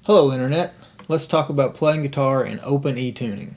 Hello Internet, let's talk about playing guitar in open E tuning.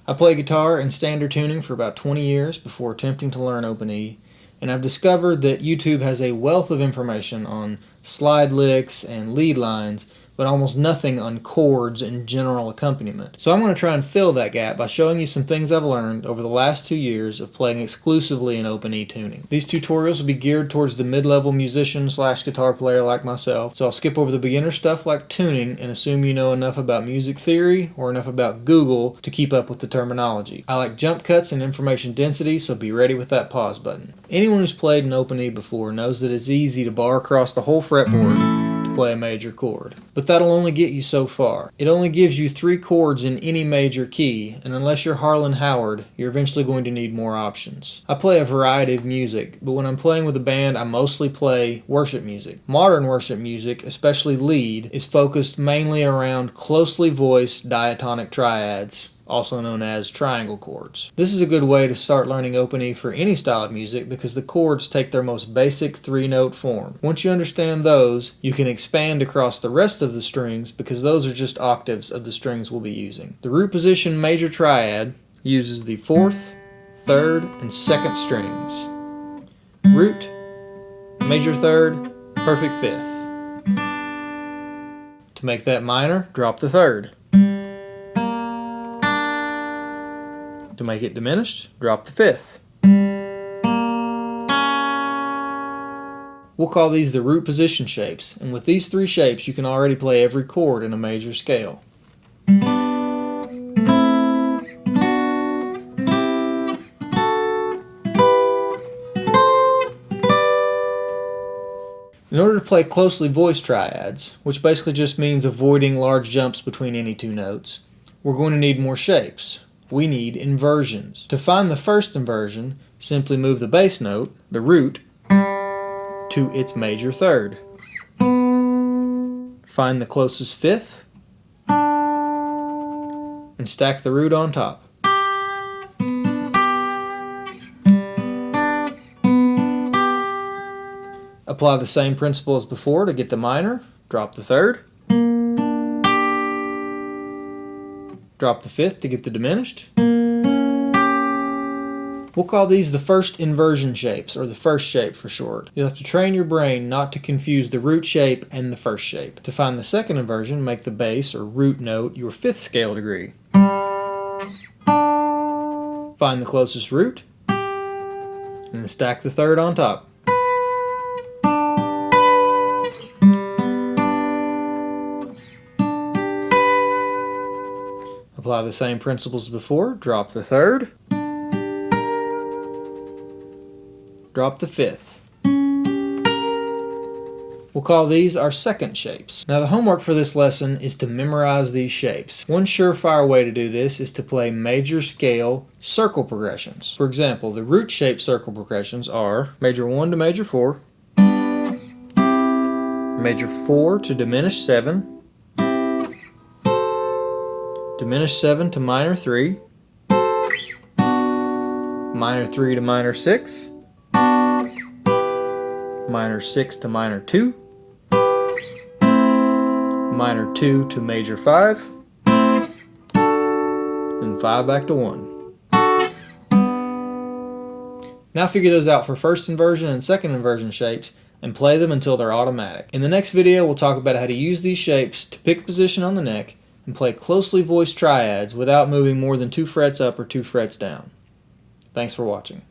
I played guitar in standard tuning for about 20 years before attempting to learn open E, and I've discovered that YouTube has a wealth of information on slide licks and lead lines, but almost nothing on chords and general accompaniment. So I'm going to try and fill that gap by showing you some things I've learned over the last 2 years of playing exclusively in open E tuning. These tutorials will be geared towards the mid-level musician / guitar player like myself, so I'll skip over the beginner stuff like tuning and assume you know enough about music theory or enough about Google to keep up with the terminology. I like jump cuts and information density, so be ready with that pause button. Anyone who's played in open E before knows that it's easy to bar across the whole fretboard to play a major chord. But that'll only get you so far. It only gives you 3 chords in any major key, and unless you're Harlan Howard, you're eventually going to need more options. I play a variety of music, but when I'm playing with a band, I mostly play worship music. Modern worship music, especially lead, is focused mainly around closely voiced diatonic triads, also known as triangle chords. This is a good way to start learning open E for any style of music because the chords take their most basic 3-note form. Once you understand those, you can expand across the rest of the strings because those are just octaves of the strings we'll be using. The root position major triad uses the 4th, 3rd, and 2nd strings. Root, major 3rd, perfect 5th. To make that minor, drop the 3rd. To make it diminished, drop the 5th. We'll call these the root position shapes, and with these 3 shapes you can already play every chord in a major scale. In order to play closely voiced triads, which basically just means avoiding large jumps between any 2 notes, we're going to need more shapes. We need inversions. To find the first inversion, simply move the bass note, the root, to its major 3rd. Find the closest 5th, and stack the root on top. Apply the same principle as before to get the minor, drop the 3rd. Drop the 5th to get the diminished. We'll call these the first inversion shapes, or the first shape for short. You'll have to train your brain not to confuse the root shape and the first shape. To find the second inversion, make the bass or root note your 5th scale degree. Find the closest root, and then stack the 3rd on top. Apply the same principles as before, drop the 3rd, drop the 5th. We'll call these our second shapes. Now the homework for this lesson is to memorize these shapes. One surefire way to do this is to play major scale circle progressions. For example, the root shape circle progressions are major 1 to major 4, major 4 to diminished 7, diminished 7 to minor 3, minor 3 to minor 6, minor 6 to minor 2, minor 2 to major 5, and 5 back to 1. Now figure those out for first inversion and second inversion shapes and play them until they're automatic. In the next video we'll talk about how to use these shapes to pick a position on the neck and play closely voiced triads without moving more than 2 frets up or 2 frets down. Thanks for watching.